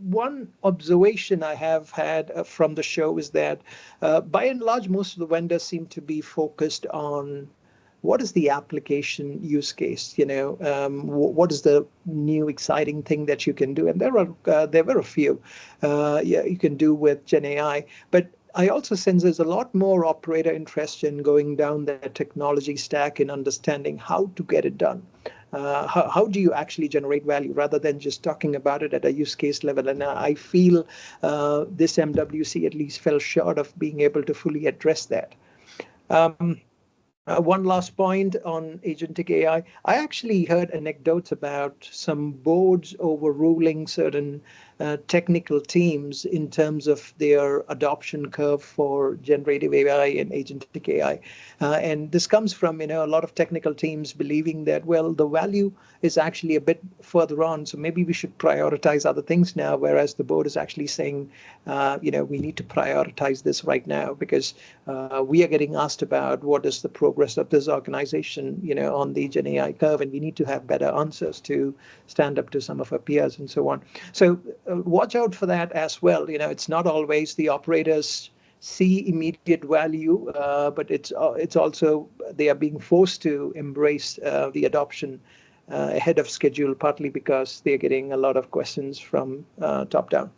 One observation I have had from the show is that by and large, most of the vendors seem to be focused on what is the application use case, what is the new exciting thing that you can do? And there were a few you can do with Gen AI, but I also sense there's a lot more operator interest in going down the technology stack and understanding how to get it done. How do you actually generate value rather than just talking about it at a use case level? And I feel this MWC at least fell short of being able to fully address that. One last point on agentic AI. I actually heard anecdotes about some boards overruling certain technical teams in terms of their adoption curve for generative AI and agentic AI. And this comes from a lot of technical teams believing that, well, the value is actually a bit further on, so maybe we should prioritize other things now, whereas the board is actually saying, we need to prioritize this right now because we are getting asked about what is the progress of this organization, on the Gen AI curve, and we need to have better answers to stand up to some of our peers and so on. So watch out for that as well. It's not always the operators see immediate value, but it's also they are being forced to embrace the adoption ahead of schedule, partly because they're getting a lot of questions from top down.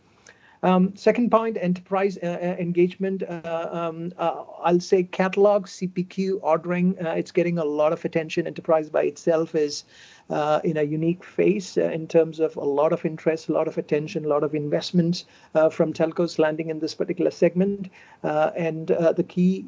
Second point, enterprise engagement. I'll say catalog, CPQ, ordering. It's getting a lot of attention. Enterprise by itself is in a unique phase in terms of a lot of interest, a lot of attention, a lot of investments from telcos landing in this particular segment. And the key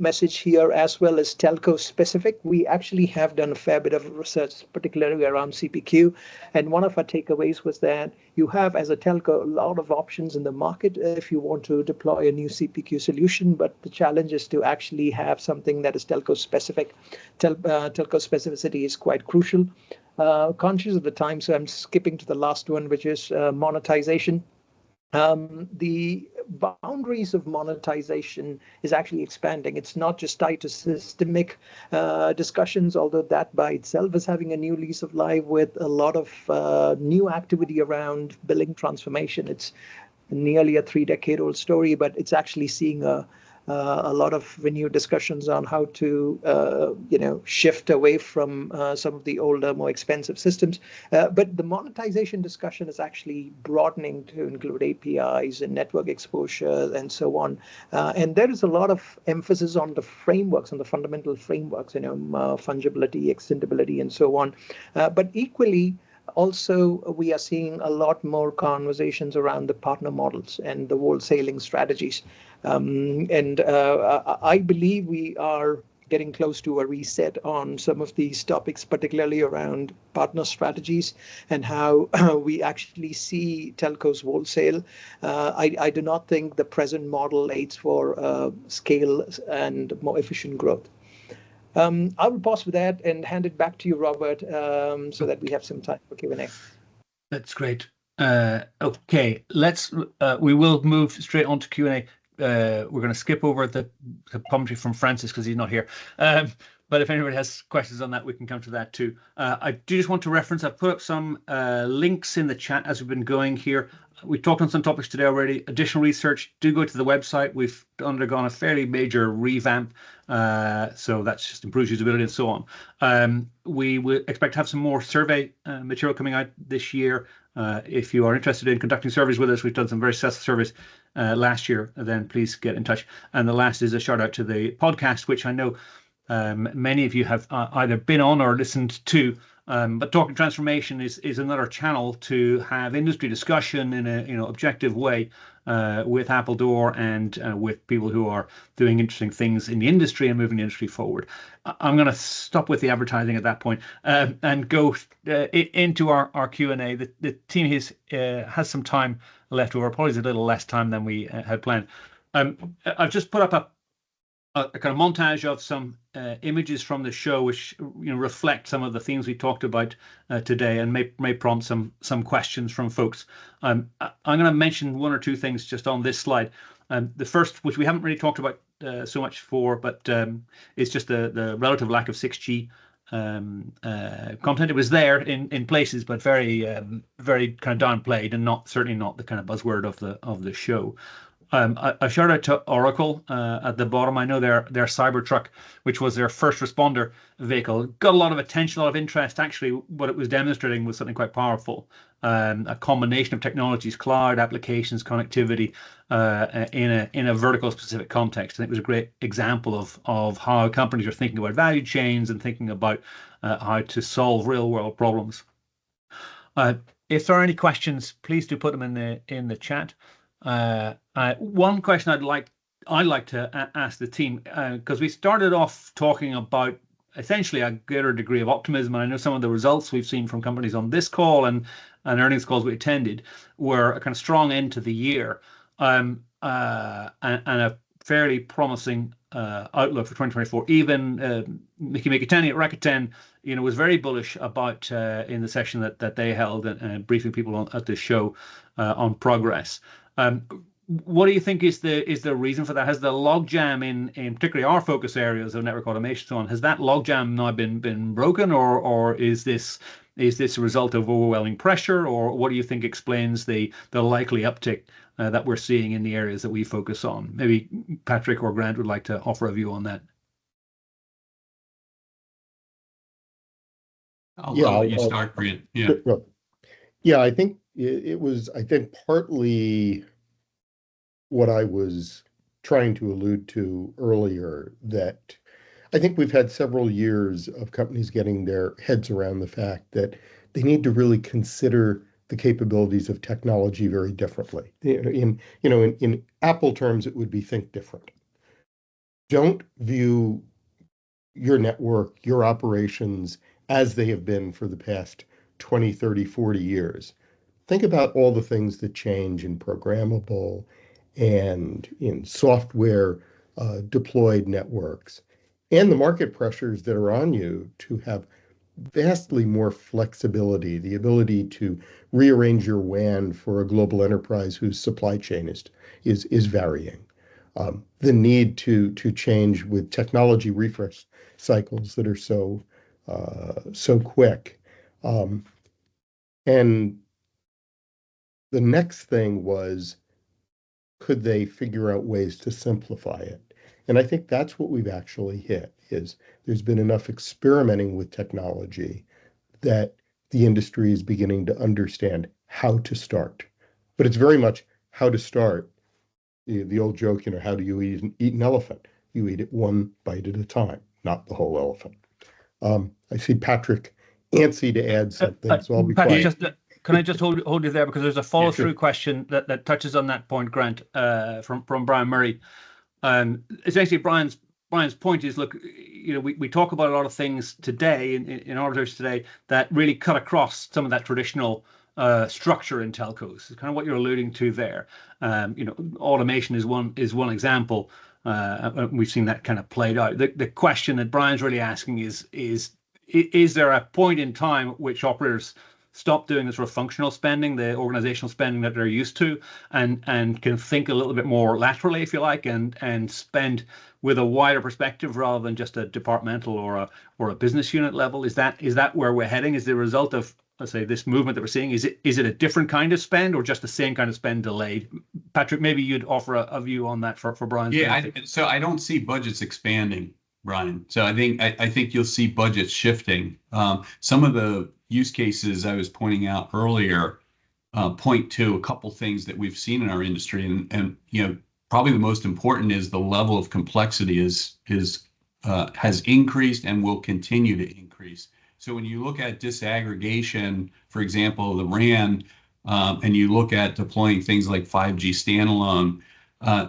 message here as well as telco specific. We actually have done a fair bit of research, particularly around CPQ. And one of our takeaways was that you have, as a telco, a lot of options in the market if you want to deploy a new CPQ solution. But the challenge is to actually have something that is telco specific. Telco specificity is quite crucial. Conscious of the time, so I'm skipping to the last one, which is monetization. The boundaries of monetization is actually expanding. It's not just tied to systemic discussions, although that by itself is having a new lease of life with a lot of new activity around billing transformation. It's nearly a 3-decade-old story, but it's actually seeing a lot of renewed discussions on how to, shift away from some of the older, more expensive systems. But the monetization discussion is actually broadening to include APIs and network exposure and so on. And there is a lot of emphasis on the frameworks, on the fundamental frameworks, fungibility, extendability, and so on. But equally, also, we are seeing a lot more conversations around the partner models and the wholesaling strategies. I believe we are getting close to a reset on some of these topics, particularly around partner strategies and how we actually see telcos wholesale. I do not think the present model aids for scale and more efficient growth. I will pause with that and hand it back to you, Robert, so that we have some time for Q&A. That's great. Okay, we will move straight on to Q&A. We're going to skip over the commentary from Francis because he's not here. But if anybody has questions on that, we can come to that too. I do just want to reference, I've put up some links in the chat as we've been going here. We talked on some topics today already. Additional research, do go to the website. We've undergone a fairly major revamp, so that's just improved usability and so on. We will expect to have some more survey material coming out this year. If you are interested in conducting surveys with us, we've done some very successful surveys last year, then please get in touch. And the last is a shout out to the podcast, which I know many of you have either been on or listened to. But talking transformation is another channel to have industry discussion in a objective way with Appledore and with people who are doing interesting things in the industry and moving the industry forward. I'm going to stop with the advertising at that point and go into our Q&A. The team has some time left over, probably a little less time than we had planned. I've just put up a kind of montage of some images from the show, which reflect some of the themes we talked about today, and may prompt some questions from folks. I'm going to mention one or two things just on this slide. The first, which we haven't really talked about so much for, but it's just the relative lack of 6G content. It was there in places, but very kind of downplayed, and certainly not the kind of buzzword of the show. A shout out to Oracle at the bottom. I know their Cybertruck, which was their first responder vehicle, got a lot of attention, a lot of interest. Actually, what it was demonstrating was something quite powerful. A combination of technologies, cloud applications, connectivity in a vertical specific context. And it was a great example of how companies are thinking about value chains and thinking about how to solve real world problems. If there are any questions, please do put them in the chat. One question I'd like to ask the team, because we started off talking about essentially a greater degree of optimism, and I know some of the results we've seen from companies on this call and earnings calls we attended were a kind of strong end to the year, and a fairly promising outlook for 2024. Even Mickey Mikitani at Rakuten, was very bullish about in the session that they held and briefing people at the show on progress. What do you think is the reason for that? Has the logjam in particularly our focus areas of network automation, so on, has that logjam now been broken, or is this a result of overwhelming pressure, or what do you think explains the likely uptick that we're seeing in the areas that we focus on? Maybe Patrick or Grant would like to offer a view on that. I'll let you start, Grant. Yeah. Yeah, I think it was, partly what I was trying to allude to earlier, that I think we've had several years of companies getting their heads around the fact that they need to really consider the capabilities of technology very differently. In Apple terms, it would be think different. Don't view your network, your operations, as they have been for the past 20, 30, 40 years. Think about all the things that change in programmable and in software deployed networks, and the market pressures that are on you to have vastly more flexibility, the ability to rearrange your WAN for a global enterprise whose supply chain is varying. The need to change with technology refresh cycles that are so quick. And the next thing was, could they figure out ways to simplify it? And I think that's what we've actually hit, is there's been enough experimenting with technology that the industry is beginning to understand how to start. But it's very much how to start. The old joke, how do you eat an elephant? You eat it one bite at a time, not the whole elephant. I see Patrick antsy to add something, so I'll be quiet. Can I just hold you there, because there's a follow-through question that touches on that point, Grant, from Brian Murray. Essentially, Brian's point is, look, we talk about a lot of things today in our research today that really cut across some of that traditional structure in telcos. It's kind of what you're alluding to there. Automation is one example. We've seen that kind of played out. The question that Brian's really asking is there a point in time at which operators stop doing the sort of functional spending, the organizational spending that they're used to, and can think a little bit more laterally, if you like, and spend with a wider perspective rather than just a departmental or a business unit level? Is that where we're heading? Is the result of, let's say, this movement that we're seeing, is it a different kind of spend, or just the same kind of spend delayed? Patrick, maybe you'd offer a view on that for Brian's benefit. So I don't see budgets expanding, Brian. So I think you'll see budgets shifting. Some of the use cases I was pointing out earlier point to a couple things that we've seen in our industry, and probably the most important is the level of complexity has increased and will continue to increase. So when you look at disaggregation, for example, the RAN, and you look at deploying things like 5G standalone,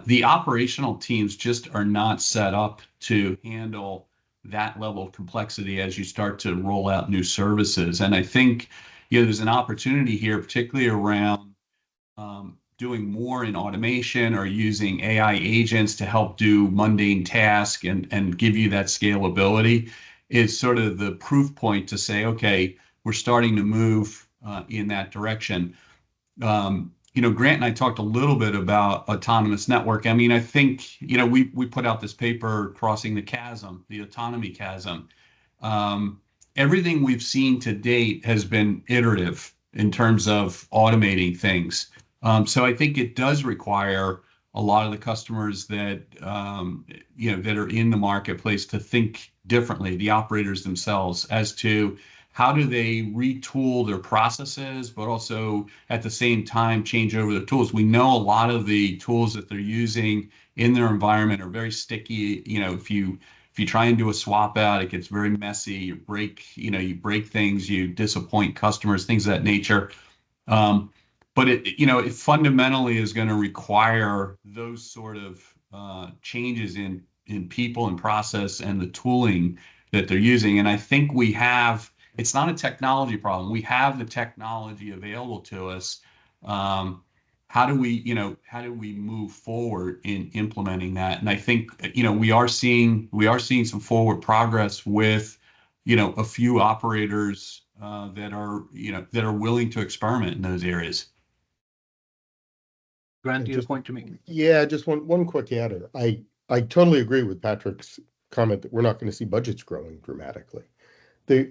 the operational teams just are not set up to handle that level of complexity as you start to roll out new services. And I think, there's an opportunity here, particularly around doing more in automation or using AI agents to help do mundane tasks and give you that scalability is sort of the proof point to say, okay, we're starting to move in that direction. Grant and I talked a little bit about autonomous network. I mean, I think, we put out this paper, Crossing the Chasm, the autonomy chasm. Everything we've seen to date has been iterative in terms of automating things. So I think it does require a lot of the customers that, that are in the marketplace to think differently, the operators themselves, as to how do they retool their processes, but also at the same time change over the tools. We know a lot of the tools that they're using in their environment are very sticky. If you try and do a swap out, it gets very messy. You break things, you disappoint customers, things of that nature. But it fundamentally is going to require those sort of changes in people and process and the tooling that they're using. And I think it's not a technology problem. We have the technology available to us. How do we move forward in implementing that? And I think, we are seeing some forward progress with, a few operators that are willing to experiment in those areas. Grant, do you have a point to make? Yeah, just one quick adder. I totally agree with Patrick's comment that we're not going to see budgets growing dramatically.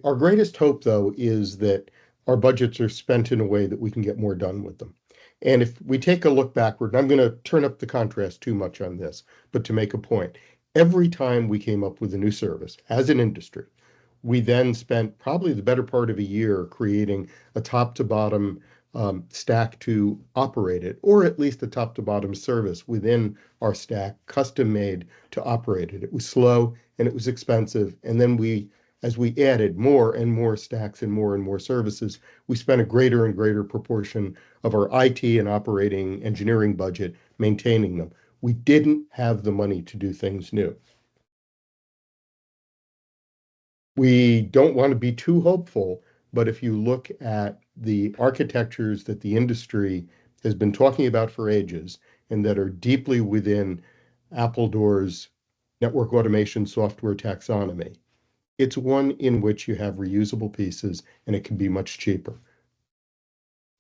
Our greatest hope, though, is that our budgets are spent in a way that we can get more done with them. And if we take a look backward, and I'm going to turn up the contrast too much on this, but to make a point, every time we came up with a new service as an industry, we then spent probably the better part of a year creating a top to bottom stack to operate it, or at least a top to bottom service within our stack, custom made to operate it. It was slow and it was expensive. And then as we added more and more stacks and more services, we spent a greater and greater proportion of our IT and operating engineering budget maintaining them. We didn't have the money to do things new. We don't want to be too hopeful, but if you look at the architectures that the industry has been talking about for ages and that are deeply within Appledore's network automation software taxonomy, it's one in which you have reusable pieces and it can be much cheaper.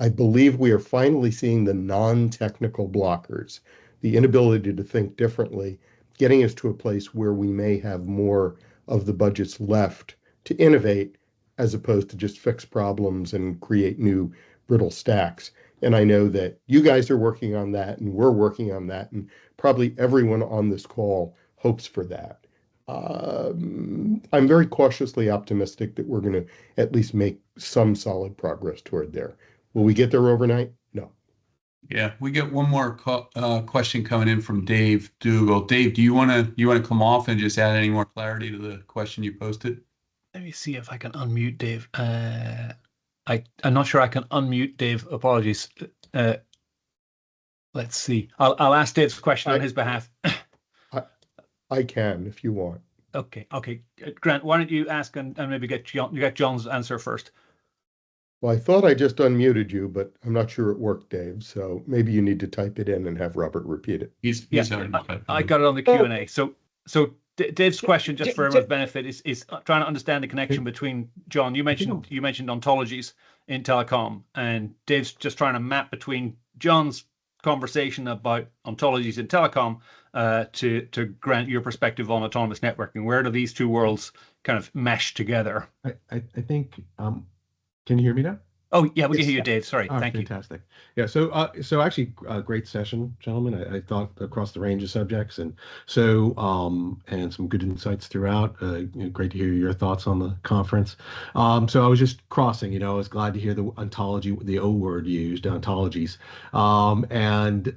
I believe we are finally seeing the non-technical blockers, the inability to think differently, getting us to a place where we may have more of the budgets left to innovate as opposed to just fix problems and create new brittle stacks. And I know that you guys are working on that and we're working on that, and probably everyone on this call hopes for that. I'm very cautiously optimistic that we're going to at least make some solid progress toward there. Will we get there overnight? No. Yeah, we get one more question coming in from Dave Dougal. Dave, do you want to come off and just add any more clarity to the question you posted? Let me see if I can unmute Dave. I'm not sure I can unmute Dave. Apologies. Let's see. I'll ask Dave's question on his behalf. I can if you want. Okay. Grant, why don't you ask and maybe get John's answer first? Well, I thought I just unmuted you, but I'm not sure it worked, Dave. So maybe you need to type it in and have Robert repeat it. I got it on the Q&A. So Dave's question, just for everyone's benefit, is trying to understand the connection between, John, you mentioned ontologies in telecom, and Dave's just trying to map between John's conversation about ontologies in telecom to Grant, your perspective on autonomous networking. Where do these two worlds kind of mesh together? I think, can you hear me now? Oh, yeah, we can hear you, Dave. Sorry. Thank you. Fantastic. Yeah, so actually, great session, gentlemen. I thought across the range of subjects, and so and some good insights throughout. Great to hear your thoughts on the conference. So I was just crossing. I was glad to hear the ontology, the O word used, ontologies, and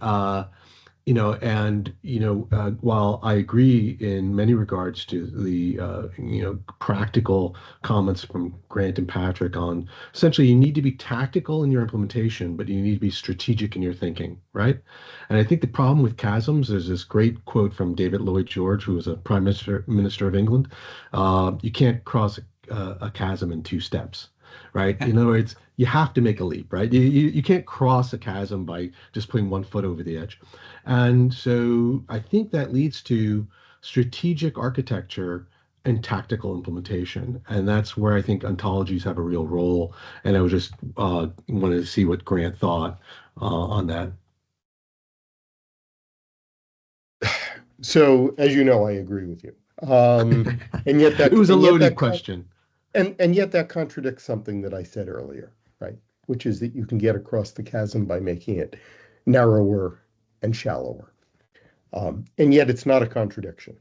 While I agree in many regards to the practical comments from Grant and Patrick on essentially you need to be tactical in your implementation, but you need to be strategic in your thinking, right? And I think the problem with chasms, there's this great quote from David Lloyd George, who was a Prime Minister of England. You can't cross a chasm in 2 steps. Right. In other words, you have to make a leap, right? You can't cross a chasm by just putting 1 foot over the edge. And so I think that leads to strategic architecture and tactical implementation. And that's where I think ontologies have a real role. And I was just wanted to see what Grant thought on that. So, as you know, I agree with you. And yet that it was a loaded question. And yet that contradicts something that I said earlier, right? Which is that you can get across the chasm by making it narrower and shallower. And yet it's not a contradiction.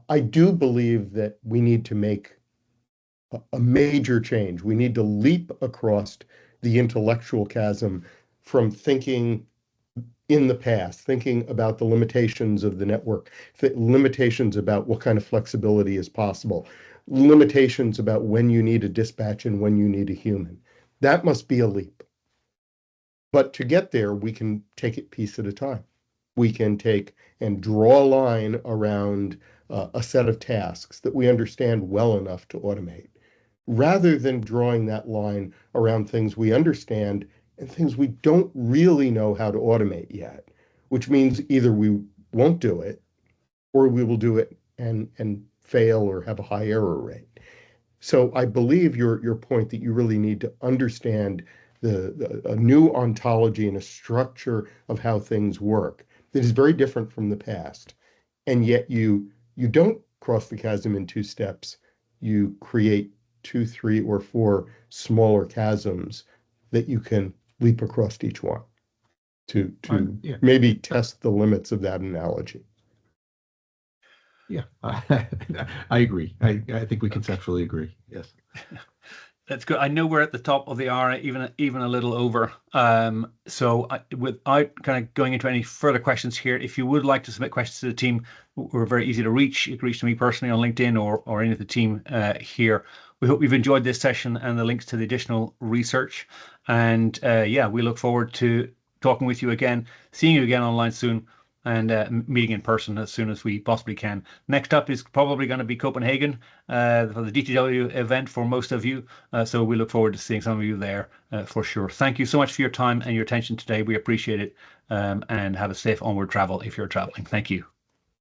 I do believe that we need to make a major change. We need to leap across the intellectual chasm from thinking in the past, thinking about the limitations of the network, limitations about what kind of flexibility is possible, limitations about when you need a dispatch and when you need a human. That must be a leap. But to get there, we can take it piece at a time. We can take and draw a line around a set of tasks that we understand well enough to automate, rather than drawing that line around things we understand and things we don't really know how to automate yet, which means either we won't do it or we will do it and fail or have a high error rate. So I believe your point that you really need to understand a new ontology and a structure of how things work that is very different from the past. And yet you don't cross the chasm in 2 steps. You create 2, 3, or 4 smaller chasms that you can leap across each one to maybe test the limits of that analogy. Yeah, I agree. I think we conceptually agree. Yes. That's good. I know we're at the top of the hour, even a little over. So without kind of going into any further questions here, if you would like to submit questions to the team, we're very easy to reach. You can reach me personally on LinkedIn or any of the team here. We hope you've enjoyed this session and the links to the additional research. And we look forward to talking with you again, seeing you again online soon, and meeting in person as soon as we possibly can. Next up is probably going to be Copenhagen for the DTW event for most of you. So we look forward to seeing some of you there for sure. Thank you so much for your time and your attention today. We appreciate it, and have a safe onward travel if you're traveling. Thank you.